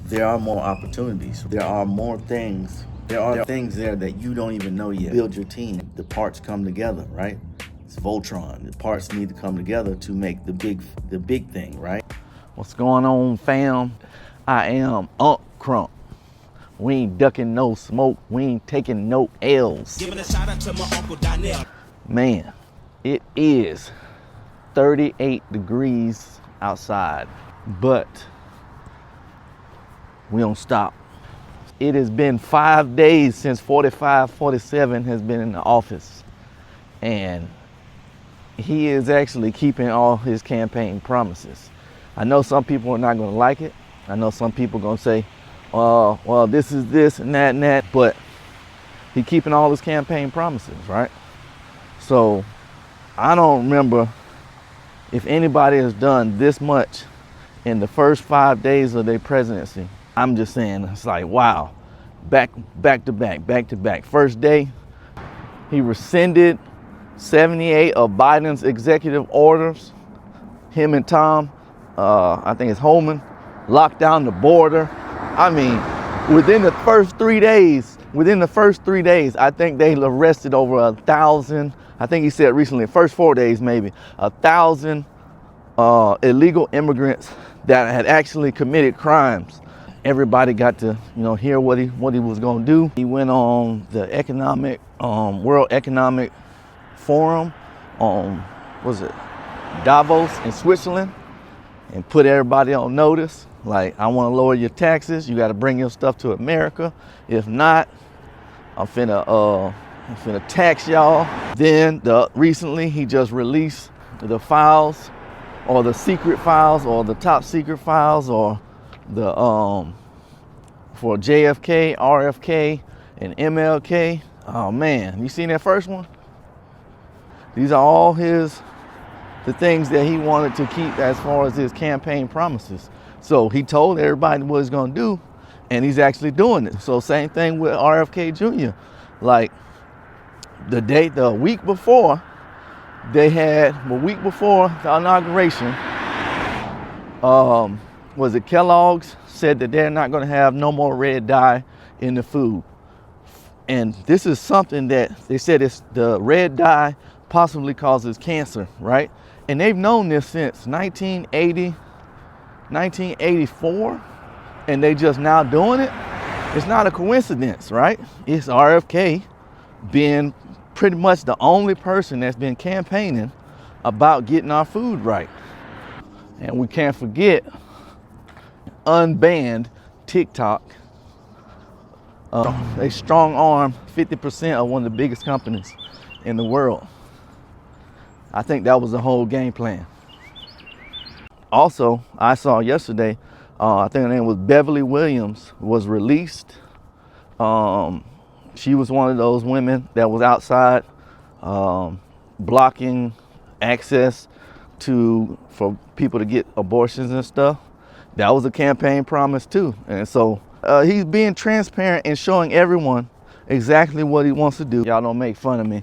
there are more opportunities. There are more things. There are things there that you don't even know yet. Build your team. The parts come together, right? It's Voltron. The parts need to come together to make the big thing, right? What's going on, fam? I am Unc Crump. We ain't ducking no smoke. We ain't taking no L's. Giving a shout out to my Uncle Donnell. Man, it is 38 degrees outside, but we don't stop. It has been 5 days since 4547 has been in the office, and he is actually keeping all his campaign promises. I know some people are not going to like it. I know some people are going to say, well, this is this and that, but he keeping all his campaign promises, right? So I don't remember if anybody has done this much in the first 5 days of their presidency. I'm just saying, it's like, wow, back to back. First day, he rescinded 78 of Biden's executive orders. Him and Tom, I think it's Holman, locked down the border. I mean, within the first 3 days, I think they arrested over 1,000. I think he said recently, first 4 days maybe, 1,000 illegal immigrants that had actually committed crimes. Everybody got to, hear what he was going to do. He went on the World Economic Forum on, Davos in Switzerland, and put everybody on notice. Like, I want to lower your taxes. You got to bring your stuff to America. If not, I'm finna tax y'all. Then recently he just released the files, or the secret files, or the top secret files, or the for JFK, RFK, and MLK. Oh man, you seen that first one? These are all the things that he wanted to keep as far as his campaign promises. So he told everybody what he's gonna do, and he's actually doing it. So same thing with RFK Jr. Like the week before the inauguration, Kellogg's said that they're not gonna have no more red dye in the food. And this is something that they said the red dye possibly causes cancer, right? And they've known this since 1984, and they just now doing it. It's not a coincidence, right? It's RFK being pretty much the only person that's been campaigning about getting our food right. And we can't forget unbanned TikTok. They strong arm 50% of one of the biggest companies in the world. I think that was the whole game plan. Also, I saw yesterday, I think her name was Beverly Williams, was released. She was one of those women that was outside blocking access for people to get abortions and stuff. That was a campaign promise too. And so he's being transparent and showing everyone exactly what he wants to do. Y'all don't make fun of me.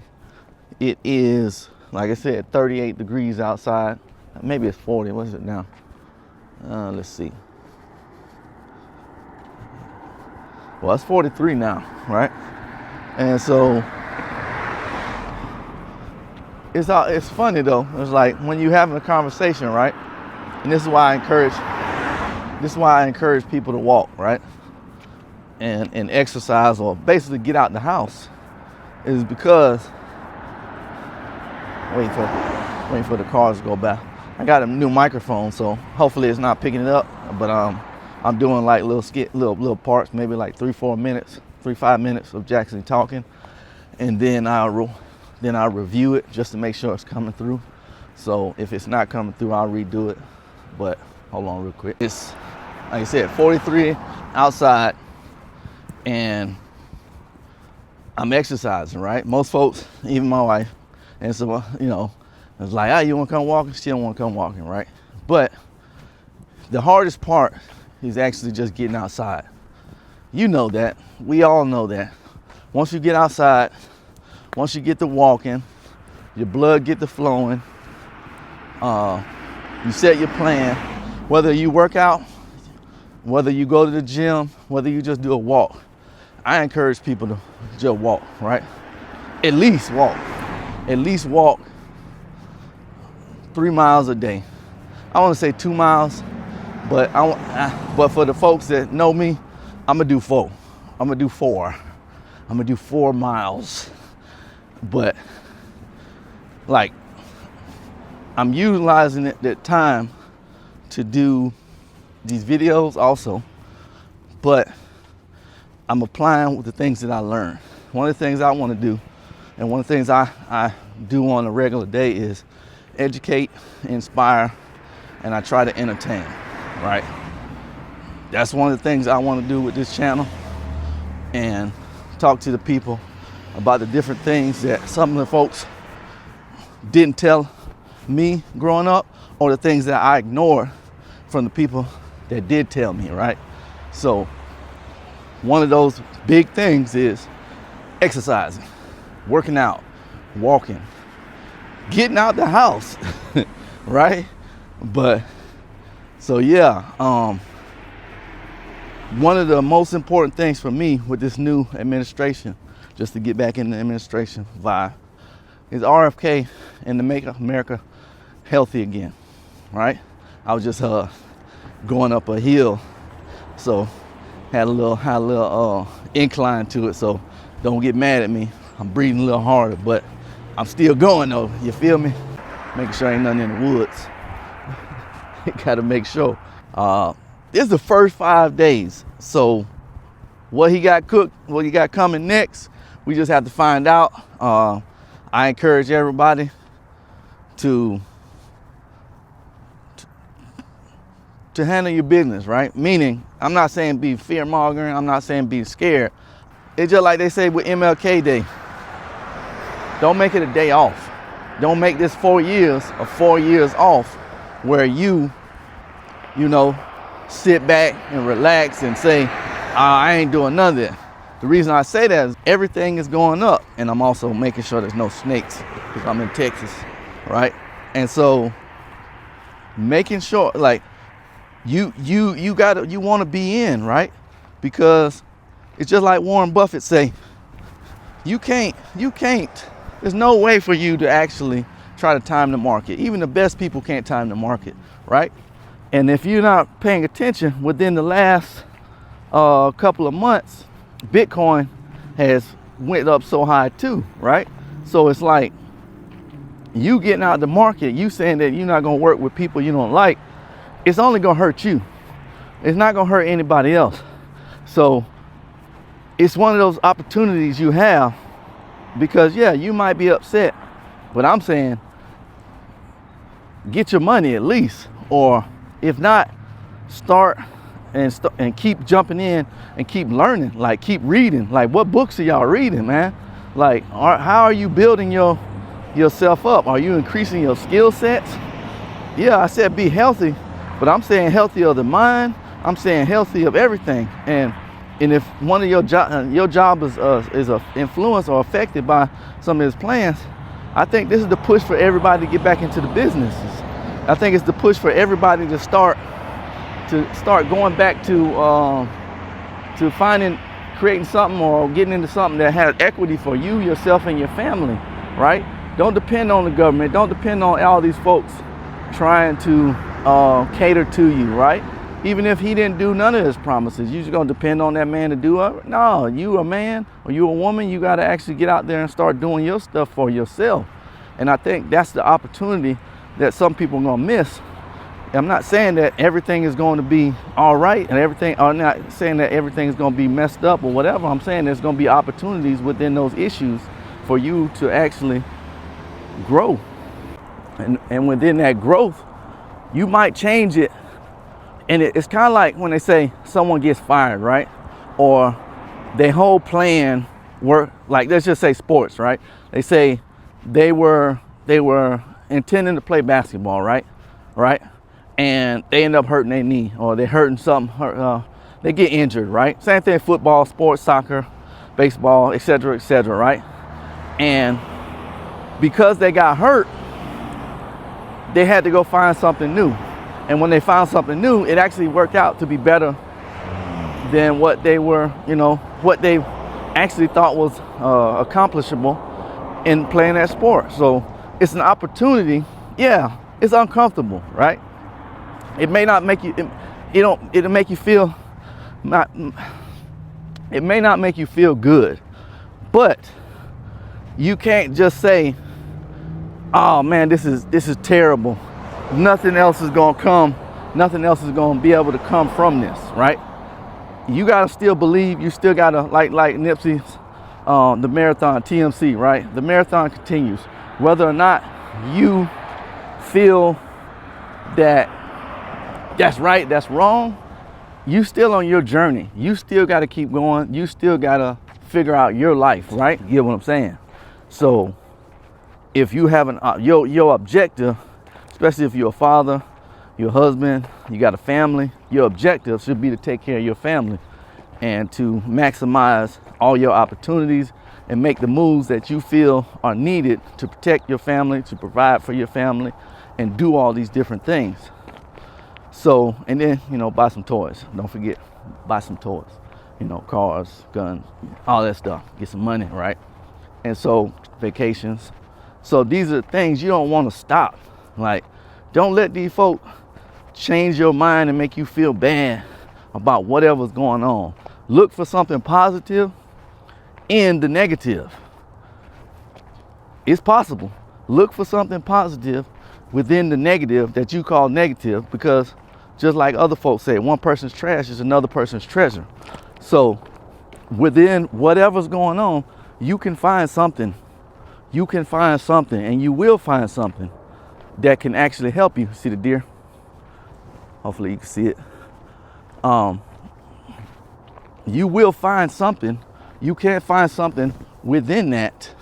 It is, like I said, 38 degrees outside. Maybe it's 40. What is it now? Let's see. Well, it's 43 now, right? And so it's funny though. It's like when you're having a conversation, right? And this is why I encourage people to walk, right? And exercise, or basically get out the house, is because waiting for the cars to go by. I got a new microphone, so hopefully it's not picking it up. But I'm doing like little parts, maybe like 5 minutes of Jackson talking, and then I'll review it just to make sure it's coming through. So if it's not coming through, I'll redo it. But hold on real quick. It's, like I said, 43 outside, and I'm exercising, right? Most folks, even my wife, and so it's like, you want to come walking? She don't want to come walking, right? But the hardest part is actually just getting outside. You know that. We all know that. Once you get outside, once you get to walking, your blood get to flowing, you set your plan. Whether you work out whether you go to the gym, whether you just do a walk, I encourage people to just walk, right? At least walk 3 miles a day. I want to say 2 miles, but but for the folks that know me, I'm gonna do 4. I'm gonna do 4. I'm gonna do 4 miles. But like, I'm utilizing that time to do these videos also, but I'm applying with the things that I learned. One of the things I want to do, and one of the things I do on a regular day, is educate, inspire, and I try to entertain, right? That's one of the things I want to do with this channel, and talk to the people about the different things that some of the folks didn't tell me growing up, or the things that I ignored from the people that did tell me, right? So one of those big things is exercising, working out, walking, getting out the house, right? But so yeah, one of the most important things for me with this new administration, just to get back in the administration vibe, is RFK and to make America healthy again, right? I was just going up a hill, so had a little incline to it, so don't get mad at me. I'm breathing a little harder, but I'm still going though, you feel me? Making sure ain't nothing in the woods. Gotta make sure. This is the first 5 days, so what he got cooked, what he got coming next, we just have to find out. I encourage everybody to handle your business, right? Meaning, I'm not saying be fear-mongering, I'm not saying be scared. It's just like they say with MLK Day. Don't make it a day off. Don't make this 4 years a 4 years off where you know, sit back and relax and say, I ain't doing none of that. The reason I say that is everything is going up, and I'm also making sure there's no snakes because I'm in Texas, right? And so making sure, like, you want to be in, right? Because it's just like Warren Buffett say, you can't, there's no way for you to actually try to time the market. Even the best people can't time the market, right? And if you're not paying attention, within the last couple of months, Bitcoin has went up so high too, right? So it's like, you getting out of the market, you saying that you're not gonna work with people you don't like, it's only gonna hurt you. It's not gonna hurt anybody else. So it's one of those opportunities you have, because yeah, you might be upset, but I'm saying get your money at least, or if not, start and keep jumping in and keep learning, like keep reading. Like, what books are y'all reading, man? Like, how are you building yourself up? Are you increasing your skill sets? Yeah, I said be healthy, but I'm saying healthy of the mind. I'm saying healthy of everything. And if one of your job is influenced or affected by some of his plans, I think this is the push for everybody to get back into the businesses. I think it's the push for everybody to start going back to creating something or getting into something that has equity for you, yourself, and your family, right? Don't depend on the government. Don't depend on all these folks trying to cater to you, right? Even if he didn't do none of his promises, you just gonna depend on that man to do it? No, you a man or you a woman, you gotta actually get out there and start doing your stuff for yourself. And I think that's the opportunity that some people are gonna miss. I'm not saying that everything is going to be all right and everything, I'm not saying that everything is going to be messed up or whatever. I'm saying there's going to be opportunities within those issues for you to actually grow. And within that growth, you might change it. And it's kind of like when they say someone gets fired, right? Or their whole plan work, like let's just say sports, right? They say they were intending to play basketball, right? And they end up hurting their knee, or they're hurting something, they get injured, right? Same thing, football, sports, soccer, baseball, etc., right? And because they got hurt, they had to go find something new. And when they found something new, it actually worked out to be better than what they were, what they actually thought was accomplishable in playing that sport. So it's an opportunity. Yeah, it's uncomfortable, right? It may not make you, it'll make you feel not, it may not make you feel good, but you can't just say, oh man, this is terrible. Nothing else is gonna come. Nothing else is gonna be able to come from this, right? You gotta still believe. You still gotta, like Nipsey's, the marathon, TMC, right? The marathon continues. Whether or not you feel that that's right, that's wrong, you still on your journey. You still gotta keep going. You still gotta figure out your life, right? You get what I'm saying? So if you have your objective, especially if you're a father, your husband, you got a family, your objective should be to take care of your family and to maximize all your opportunities and make the moves that you feel are needed to protect your family, to provide for your family, and do all these different things. So, and then, buy some toys. Don't forget, buy some toys. Cars, guns, all that stuff. Get some money, right? And so, vacations. So these are things you don't want to stop. Like, don't let these folk change your mind and make you feel bad about whatever's going on. Look for something positive in the negative. It's possible. Look for something positive within the negative that you call negative, because just like other folks say, one person's trash is another person's treasure. So within whatever's going on, you can find something. You can find something, and you will find something that can actually help you. See the deer? Hopefully you can see it. You will find something. You can find something within that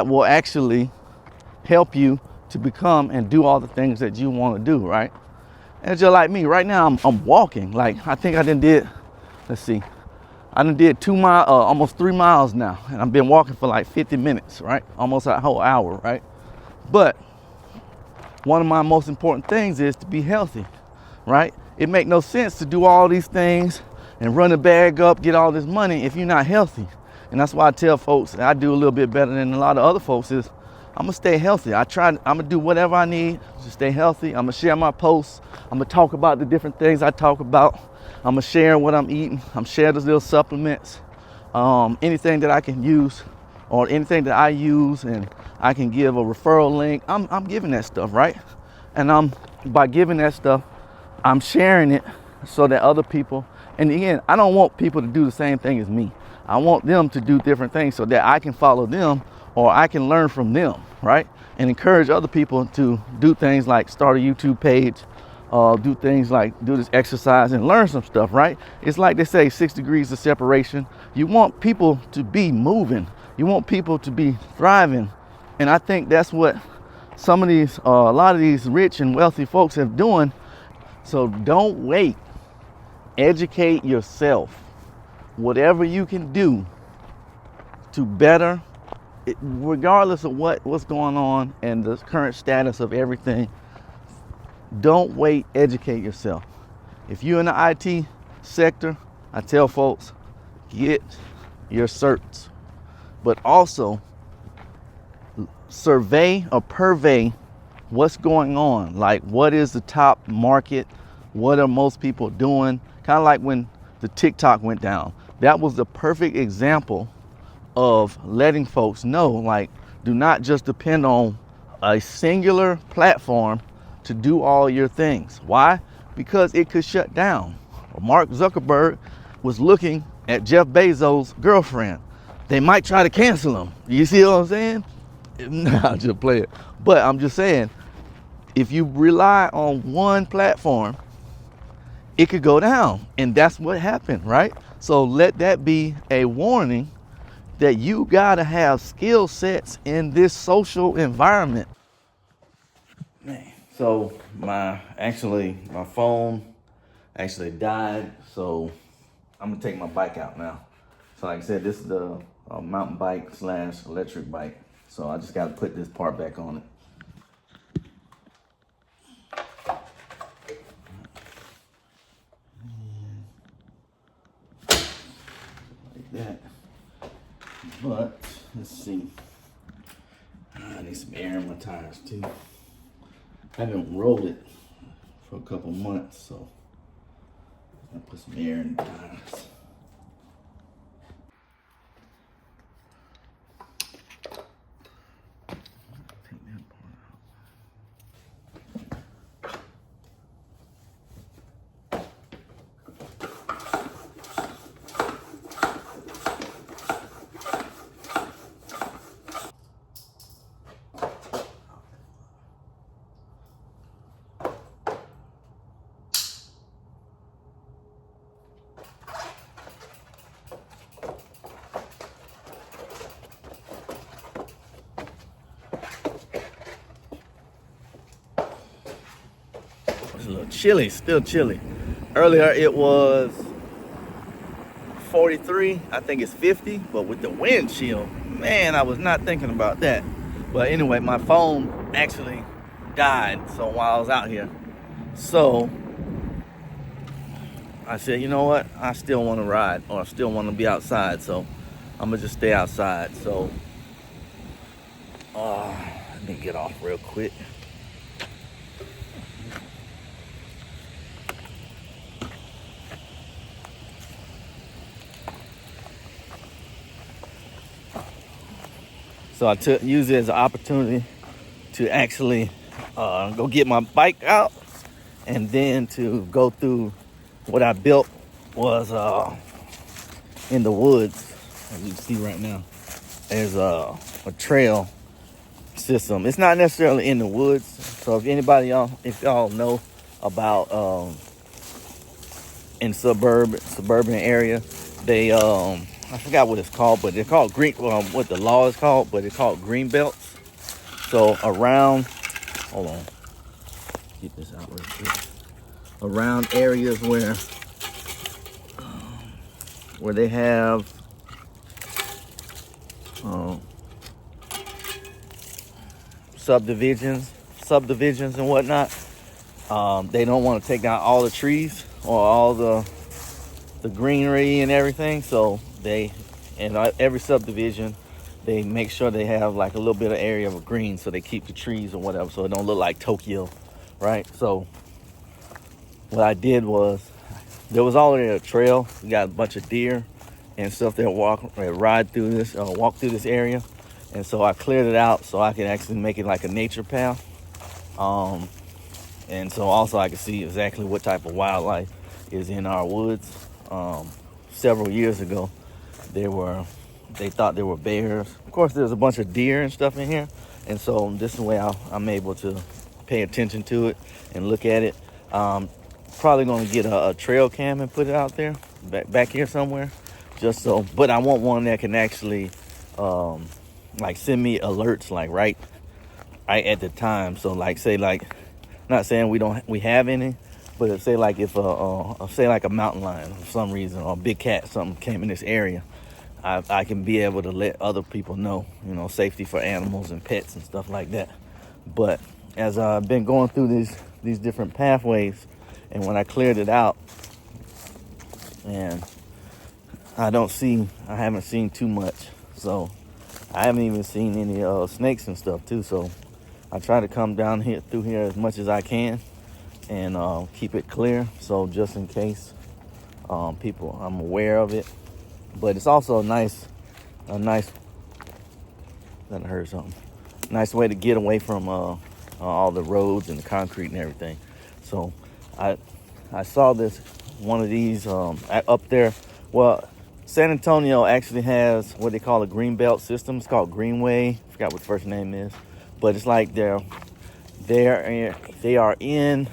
will actually help you to become and do all the things that you want to do, right? And just like me, right now I'm walking. Like, I think I done did, let's see, I done did 2 miles, almost 3 miles now, and I've been walking for like 50 minutes, right? Almost a whole hour, right? But one of my most important things is to be healthy, right? It make no sense to do all these things and run a bag up, get all this money if you're not healthy. And that's why I tell folks, and I do a little bit better than a lot of other folks, is I'm gonna stay healthy. I'm gonna do whatever I need to stay healthy. I'm gonna share my posts. I'm gonna talk about the different things I talk about. I'm gonna share what I'm eating. I'm sharing those little supplements, anything that I can use or anything that I use, and I can give a referral link. I'm giving that stuff, right? And by giving that stuff, I'm sharing it so that other people, and again, I don't want people to do the same thing as me. I want them to do different things so that I can follow them or I can learn from them, right? And encourage other people to do things like start a YouTube page, do things like do this exercise and learn some stuff, right? It's like they say, 6 degrees of separation. You want people to be moving. You want people to be thriving. And I think that's what some of these, a lot of these rich and wealthy folks have doing. So don't wait. Educate yourself. Whatever you can do to better, regardless of what's going on and the current status of everything, don't wait, educate yourself. If you're in the IT sector, I tell folks, get your certs, but also survey or purvey what's going on. Like, what is the top market? What are most people doing? Kind of like when the TikTok went down. That was the perfect example of letting folks know, like, do not just depend on a singular platform to do all your things. Why? Because it could shut down. Mark Zuckerberg was looking at Jeff Bezos' girlfriend. They might try to cancel him. You see what I'm saying? Nah, just play it. But I'm just saying, if you rely on one platform, it could go down. And that's what happened, right? So let that be a warning that you gotta have skill sets in this social environment. Man, so my phone actually died, so I'm gonna take my bike out now. So like I said, this is the mountain bike / electric bike. So I just gotta put this part back on it. that. But let's see. I need some air in my tires too. I haven't rolled it for a couple months, so I'll put some air in the tires. Take that part out. It's a little chilly, still chilly. Earlier it was 43, I think it's 50, but with the wind chill, man, I was not thinking about that. But anyway, my phone actually died so while I was out here. So I said, you know what? I still want to ride, or I still want to be outside, so I'm gonna just stay outside. So let me get off real quick. So I used it as an opportunity to actually go get my bike out, and then to go through what I built was in the woods. As you can see right now, there's a trail system. It's not necessarily in the woods. So if anybody if y'all know about in suburban area, they I forgot what it's called, but they're called green. What the law is called, but it's called green belts. So around, hold on, get this out real quick. Around areas where they have subdivisions and whatnot. They don't want to take down all the trees or all the greenery and everything. So every subdivision, they make sure they have like a little bit of area of green, so they keep the trees or whatever, so it don't look like Tokyo, right? So what I did was, there was already a trail. We got a bunch of deer and stuff that walk through this area, and so I cleared it out so I could actually make it like a nature path. And so also I could see exactly what type of wildlife is in our woods. Several years ago, they thought there were bears. Of course, there's a bunch of deer and stuff in here, and so this is the way I'm able to pay attention to it and look at it. Probably gonna get a trail cam and put it out there back here somewhere, just so. But I want one that can actually like send me alerts like right at the time. So like say like, not saying we have any, but say like if say like a mountain lion for some reason, or a big cat, something came in this area, I can be able to let other people know, safety for animals and pets and stuff like that. But as I've been going through these different pathways, and when I cleared it out, and I haven't seen too much. So I haven't even seen any snakes and stuff too. So I try to come down through here as much as I can, and keep it clear. So just in case I'm aware of it. But it's also a nice, that hurt something. Nice way to get away from all the roads and the concrete and everything. So I saw one of these up there. Well, San Antonio actually has what they call a green belt system. It's called Greenway. I forgot what the first name is, but it's like they are in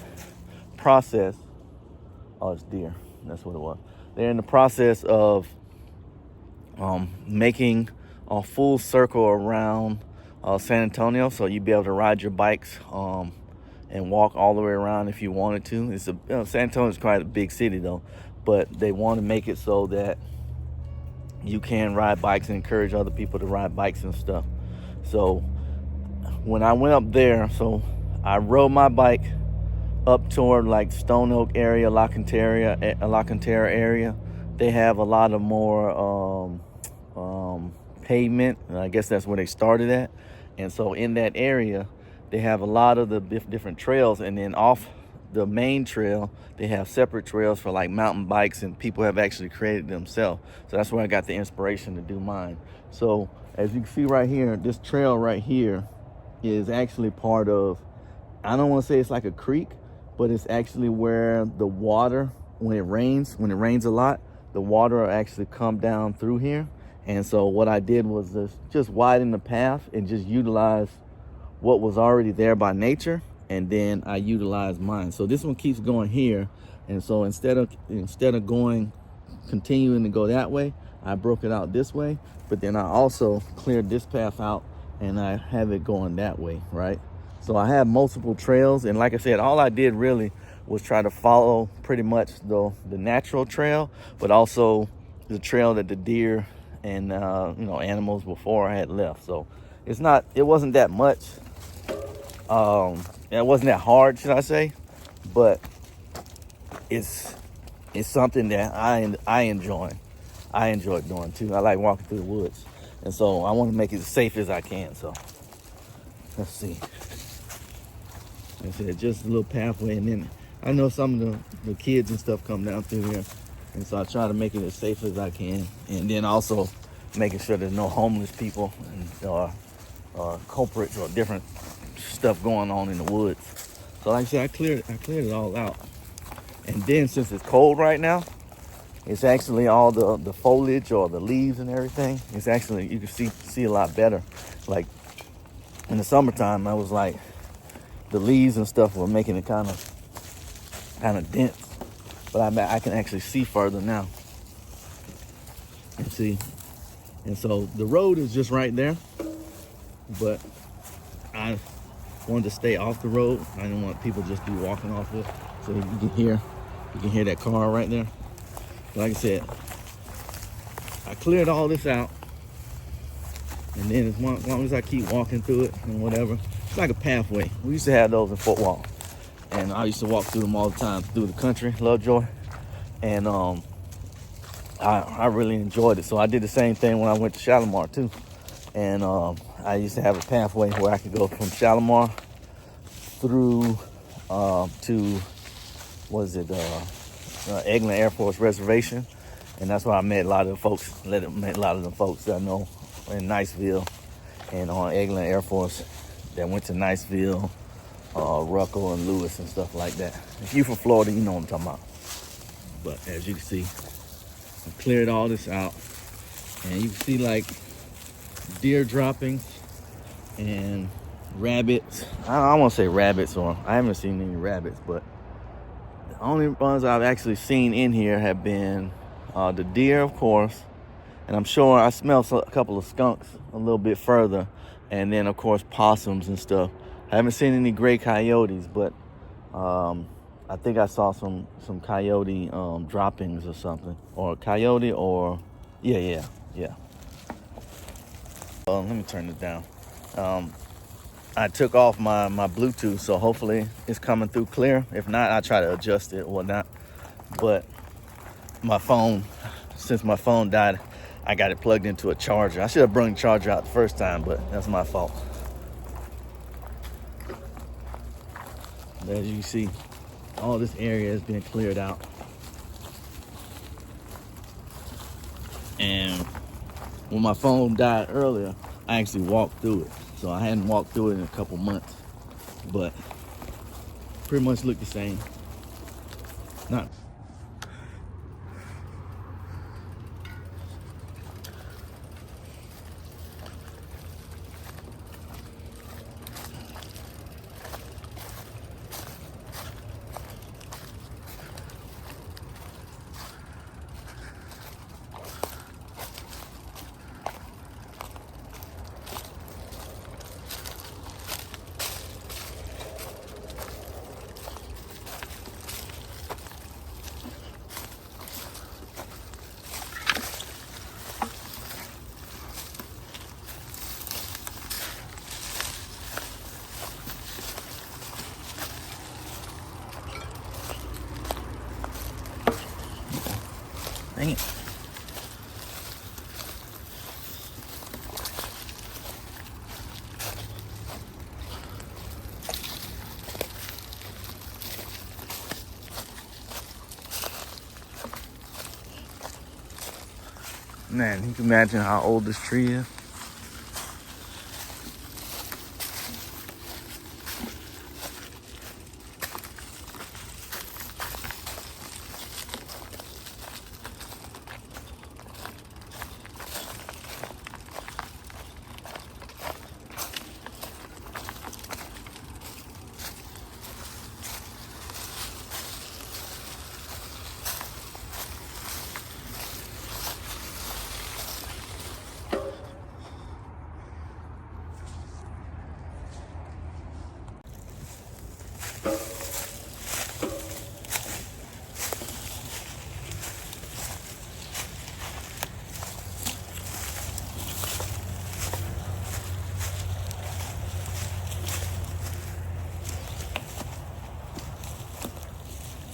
process. Oh, it's deer. That's what it was. They're in the process of making a full circle around San Antonio, so you'd be able to ride your bikes and walk all the way around if you wanted to. San Antonio is quite a big city though, but they want to make it so that you can ride bikes and encourage other people to ride bikes and stuff. So when I went up there, so I rode my bike up toward like Stone Oak area, La Cantera area. they have a lot of more pavement. And I guess that's where they started at. And so in that area, they have a lot of the different trails. And then off the main trail, they have separate trails for like mountain bikes, and people have actually created themselves. So that's where I got the inspiration to do mine. So as you can see right here, this trail right here is actually part of, I don't want to say it's like a creek, but it's actually where the water, when it rains a lot, the water will actually come down through here. And so what I did was just widen the path and just utilize what was already there by nature, and then I utilized mine. So this one keeps going here, and so instead of continuing to go that way, I broke it out this way, but then I also cleared this path out and I have it going that way, right? So I have multiple trails, and like I said, all I did really was try to follow pretty much the natural trail, but also the trail that the deer and animals before I had left. So it wasn't that much. It wasn't that hard, should I say? But it's something that I enjoy. I enjoy doing too. I like walking through the woods, and so I want to make it as safe as I can. So let's see. Like I said, just a little pathway, and then I know some of the kids and stuff come down through here, and so I try to make it as safe as I can, and then also making sure there's no homeless people and culprits or different stuff going on in the woods. So like I said, I cleared it all out. And then since it's cold right now, it's actually all the foliage or the leaves and everything. It's actually, you can see a lot better. Like in the summertime, I was like, the leaves and stuff were making it kind of dense. But I can actually see further now. And see. And so the road is just right there. But I wanted to stay off the road. I didn't want people just be walking off it. So you can hear that car right there. Like I said, I cleared all this out, and then as long as I keep walking through it and whatever, it's like a pathway. We used to have those in Fort Walton, and I used to walk through them all the time through the country, Lovejoy, and I really enjoyed it. So I did the same thing when I went to Shalimar too, and I used to have a pathway where I could go from Shalimar through to Eglin Air Force Reservation, and that's where I met a lot of the folks. Met a lot of the folks that I know in Niceville and on Eglin Air Force that went to Niceville, Ruckle and Lewis and stuff like that. If you're from Florida, you know what I'm talking about. But as you can see, I cleared all this out, and you can see like deer droppings and rabbits. I don't want to say rabbits, or I haven't seen any rabbits, but the only ones I've actually seen in here have been the deer, of course, and I'm sure I smelled a couple of skunks a little bit further, and then of course possums and stuff. I haven't seen any gray coyotes, but I think I saw some coyote droppings or something, or coyote, or yeah. Let me turn it down. I took off my Bluetooth, so hopefully it's coming through clear. If not, I'll try to adjust it or whatnot. But my phone, since my phone died, I got it plugged into a charger. I should have brought the charger out the first time, but that's my fault. As you can see, all this area has been cleared out. And when my phone died earlier, I actually walked through it. So I hadn't walked through it in a couple months, but pretty much looked the same. Not Dang it. Man, you can imagine how old this tree is.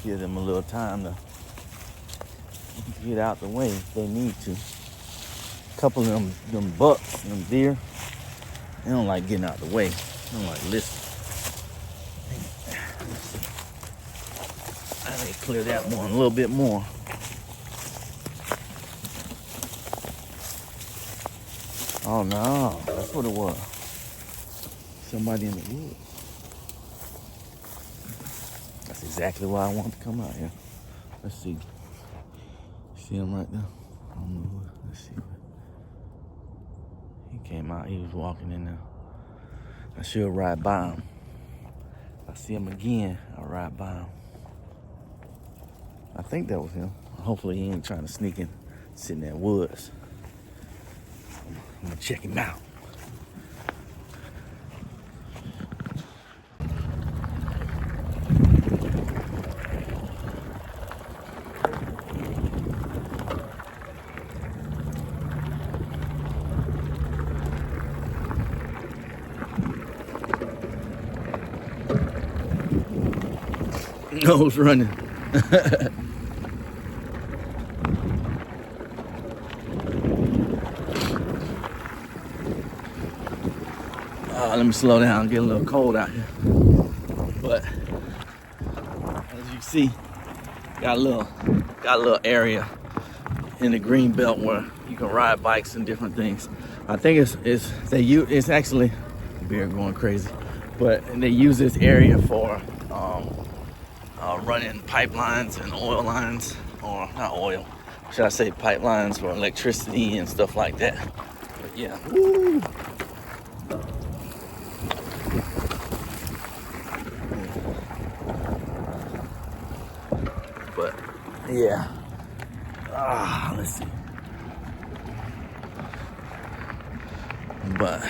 Give them a little time to get out the way if they need to. A couple of them bucks, them deer, they don't like getting out the way. They don't like listening. I need to clear that one a little bit more. Oh no, that's what it was. Somebody in the woods. That's exactly why I want to come out here. Let's see. See him right there? I don't know. Let's see. He came out. He was walking in there. I should ride by him. If I see him again, I'll ride by him. I think that was him. Hopefully he ain't trying to sneak in, sit in that woods. I'm gonna check him out. Nose running. Let me slow down, get a little cold out here. But as you see, got a little area in the green belt where you can ride bikes and different things. I think it's actually beer going crazy, but they use this area for running pipelines and oil lines, or not oil, should I say pipelines for electricity and stuff like that. But yeah, woo. But yeah, let's see. But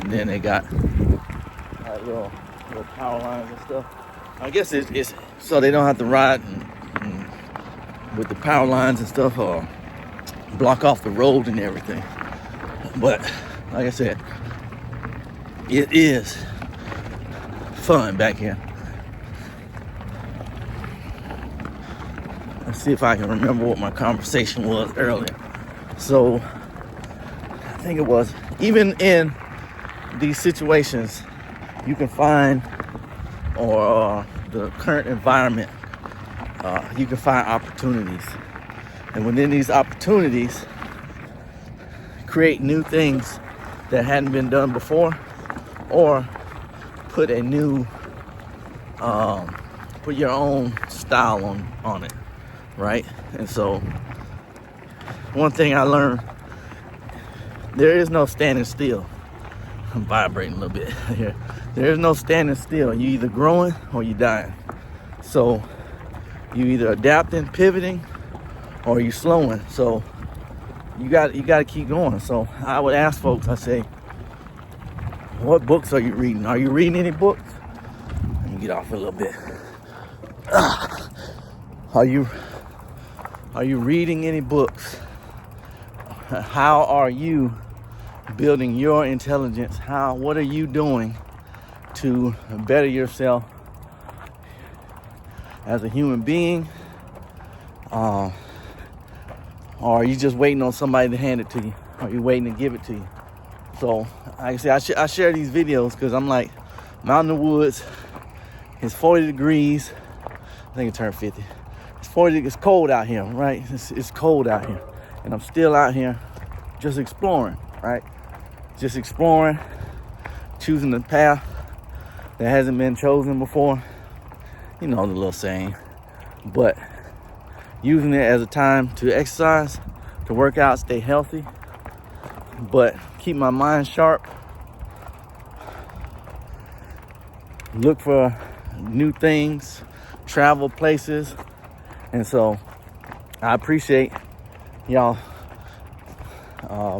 and then they got little power lines and stuff. I guess it's so they don't have to ride and with the power lines and stuff or block off the road and everything. But like I said, it is fun back here. Let's see if I can remember what my conversation was earlier. So I think it was, even in these situations, you can find, or the current environment, you can find opportunities. And within these opportunities, create new things that hadn't been done before, or put a new, put your own style on it, right? And so, one thing I learned, there is no standing still. I'm vibrating a little bit here. There is no standing still. You either growing or you dying. So you either adapting, pivoting, or you slowing. So you got to keep going. So I would ask folks, I say, what books are you reading? Are you reading any books? Let me get off a little bit. Are you reading any books? How are you building your intelligence? What are you doing to better yourself as a human being or are you just waiting on somebody to hand it to you? Or are you waiting to give it to you? So, like I say, I share these videos because I'm like, I'm out in the woods. It's 40 degrees. I think it turned 50. It's 40. It's cold out here, right? It's cold out here, and I'm still out here, just exploring, right? Just exploring, choosing the path that hasn't been chosen before. You know the little saying, but using it as a time to exercise, to work out, stay healthy, but keep my mind sharp. Look for new things, travel places. And so I appreciate y'all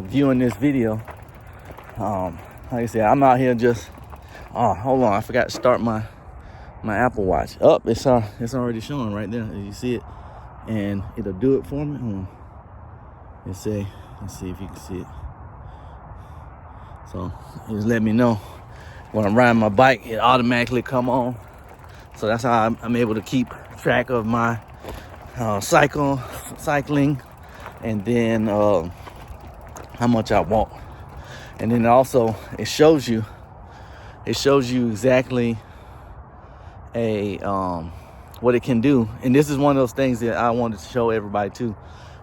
viewing this video. Like I said, I'm out here just, hold on, I forgot to start my Apple Watch. It's already showing right there. You see it? And it'll do it for me. Hold on. Let's see if you can see it. So just let me know when I'm riding my bike, it automatically come on. So that's how I'm able to keep track of my cycling, and then how much I walk. And then also it shows you exactly what it can do. And this is one of those things that I wanted to show everybody too,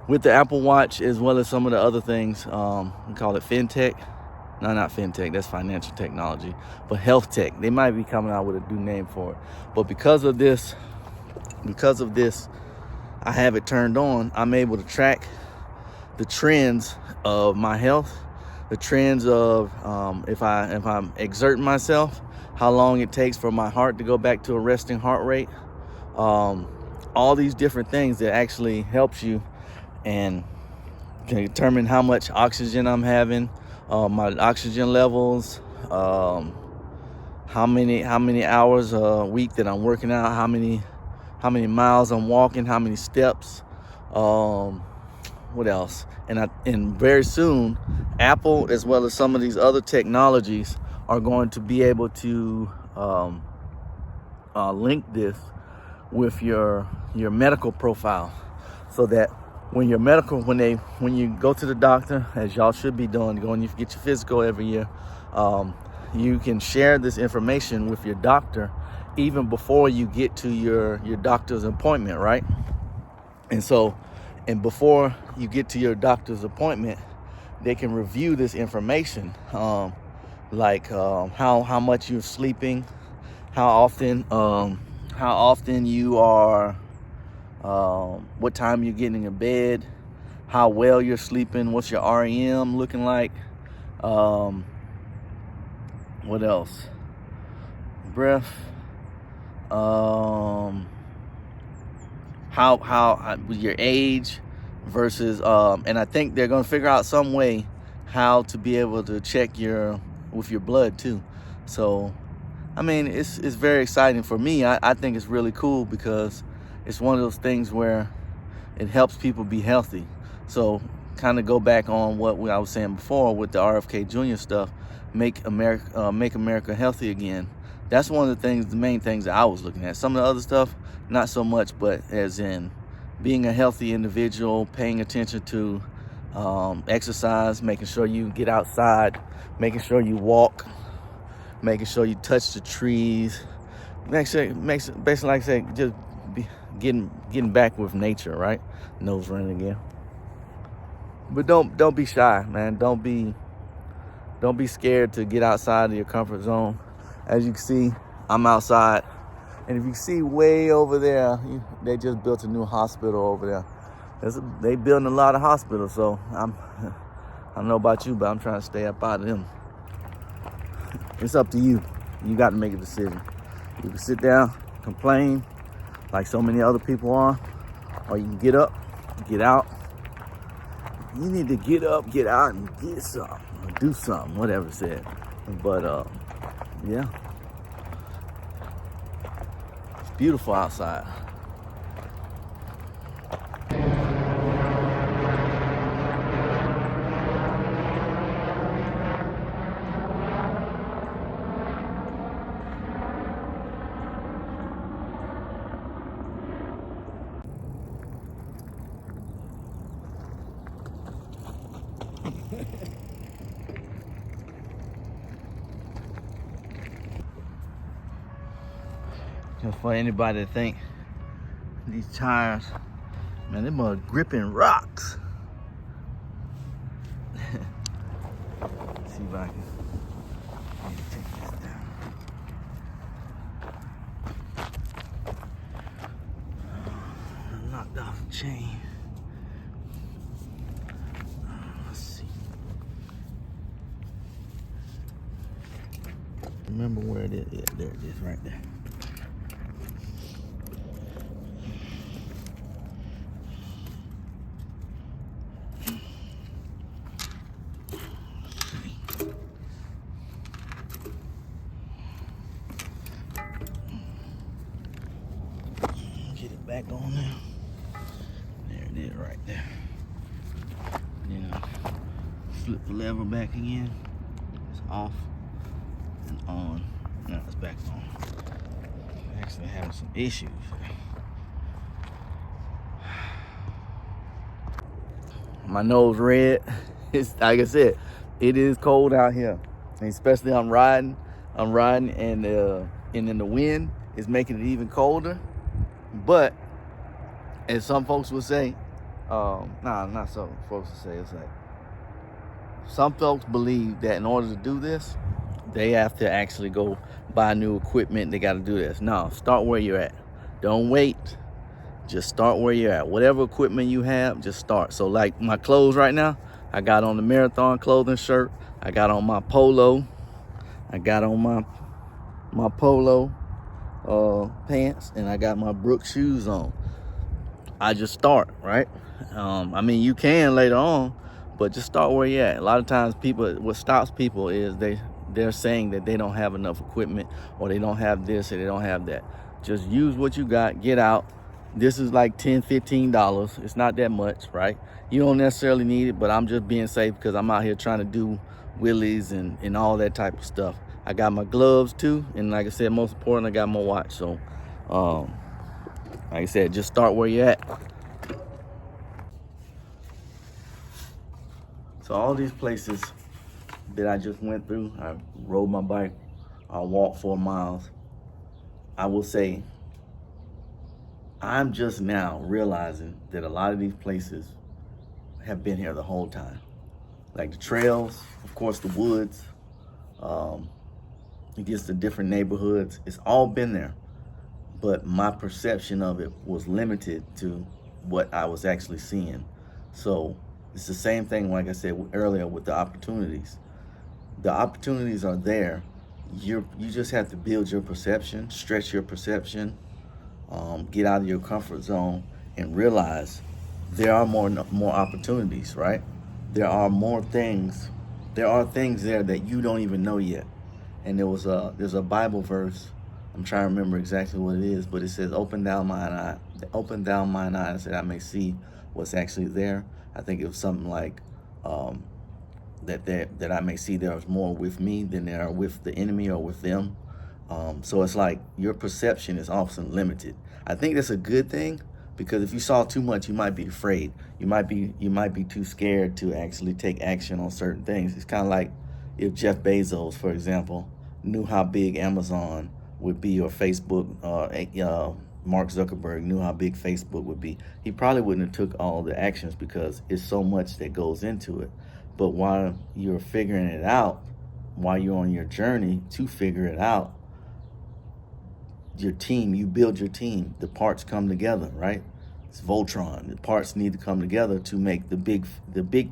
with the Apple Watch, as well as some of the other things. We call it fintech. No, not fintech, that's financial technology, but health tech. They might be coming out with a new name for it. But because of this, I have it turned on. I'm able to track the trends of my health, the trends of if I'm exerting myself, how long it takes for my heart to go back to a resting heart rate. All these different things that actually helps you and can determine how much oxygen I'm having, my oxygen levels, how many hours a week that I'm working out, how many miles I'm walking, how many steps, what else? And very soon, Apple, as well as some of these other technologies, are going to be able to link this with your medical profile, so that when you go to the doctor, as y'all should be doing, going to get your physical every year, you can share this information with your doctor even before you get to your doctor's appointment, right? And so, and before you get to your doctor's appointment, they can review this information, like how much you're sleeping, how often you are, what time you're getting in bed, how well you're sleeping, what's your REM looking like, what else? Breath, how your age versus, and I think they're gonna figure out some way how to be able to check with your blood too. So, I mean, it's very exciting for me. I think it's really cool because it's one of those things where it helps people be healthy. So kind of go back on what I was saying before with the RFK Jr. stuff, make America healthy again. That's one of the main things that I was looking at. Some of the other stuff, not so much, but as in being a healthy individual, paying attention to exercise, making sure you get outside, making sure you walk, making sure you touch the trees, basically like I say, just getting back with nature, right? Nose running again. But don't be shy, man. Don't be scared to get outside of your comfort zone. As you can see, I'm outside, and if you see way over there, they just built a new hospital over there. They building a lot of hospitals, so I don't know about you, but I'm trying to stay up out of them. It's up to you. You got to make a decision. You can sit down, complain, like so many other people are, or you can get up, get out. You need to get up, get out, and get something, or do something, whatever it said. But yeah, it's beautiful outside. Just for anybody to think these tires, man, them are gripping rocks. Let's see if I can take this down. I knocked off the chain. Let's see. Remember where it is? Yeah, there it is, right there. Get it back on now. There it is right there. Then flip the lever back again. It's off and on. Now it's back on. Actually having some issues. My nose red. It's like I said, it is cold out here. And especially I'm riding and then the wind is making it even colder. But as some folks would say, not some folks would say, it's like some folks believe that in order to do this, they have to actually go buy new equipment. They got to do this. No, start where you're at. Don't wait. Just start where you're at. Whatever equipment you have, just start. So like my clothes right now, I got on the Marathon clothing shirt. I got on my polo. I got on my polo pants, and I got my Brooks shoes on. I just start, right? I mean, you can later on, but just start where you're at. A lot of times what stops people is they're saying that they don't have enough equipment, or they don't have this, or they don't have that. Just use what you got, get out. This is like $10, $15. It's not that much, right? You don't necessarily need it, but I'm just being safe because I'm out here trying to do wheelies and all that type of stuff. I got my gloves too, and like I said, most important, I got my watch. So, like I said, just start where you're at. So all these places that I just went through, I rode my bike, I walked 4 miles. I will say, I'm just now realizing that a lot of these places have been here the whole time. Like the trails, of course, the woods, it gets to different neighborhoods. It's all been there. But my perception of it was limited to what I was actually seeing. So it's the same thing, like I said earlier, with the opportunities. The opportunities are there. You just have to build your perception, stretch your perception, get out of your comfort zone, and realize there are more opportunities, right? There are more things. There are things there that you don't even know yet. And there's a Bible verse. I'm trying to remember exactly what it is, but it says, "Open thou mine eyes, that I may see what's actually there." I think it was something like that I may see there is more with me than there are with the enemy or with them. So it's like your perception is often limited. I think that's a good thing, because if you saw too much, you might be afraid. You might be too scared to actually take action on certain things. It's kind of like if Jeff Bezos, for example, knew how big Amazon would be, or Facebook, Mark Zuckerberg knew how big Facebook would be. He probably wouldn't have took all the actions, because it's so much that goes into it. But while you're figuring it out, while you're on your journey to figure it out, your team, you build your team. The parts come together, right? It's Voltron. The parts need to come together to make the big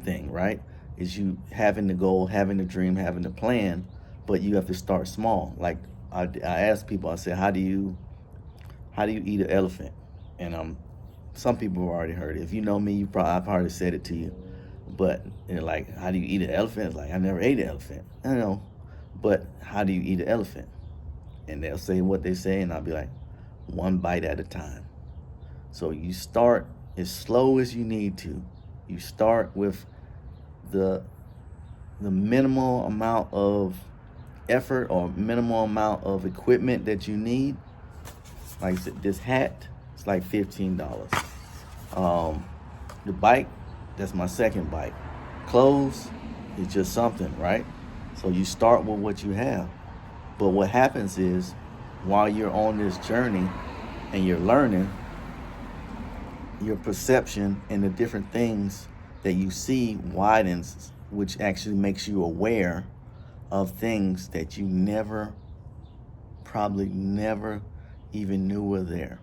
thing, right? Is you having the goal, having the dream, having the plan, but you have to start small. Like I asked people, I said, how do you eat an elephant? And some people have already heard it. If you know me, I've already said it to you. But like, how do you eat an elephant? It's like, I never ate an elephant. I know, but how do you eat an elephant? And they'll say what they say, and I'll be like, one bite at a time. So you start as slow as you need to. You start with the minimal amount of effort or minimal amount of equipment that you need. Like I said, this hat, it's like $15. The bike, that's my second bike. Clothes, It's just something, right? So you start with what you have. But what happens is, while you're on this journey and you're learning, your perception and the different things that you see widens, which actually makes you aware of things that you probably never even knew were there.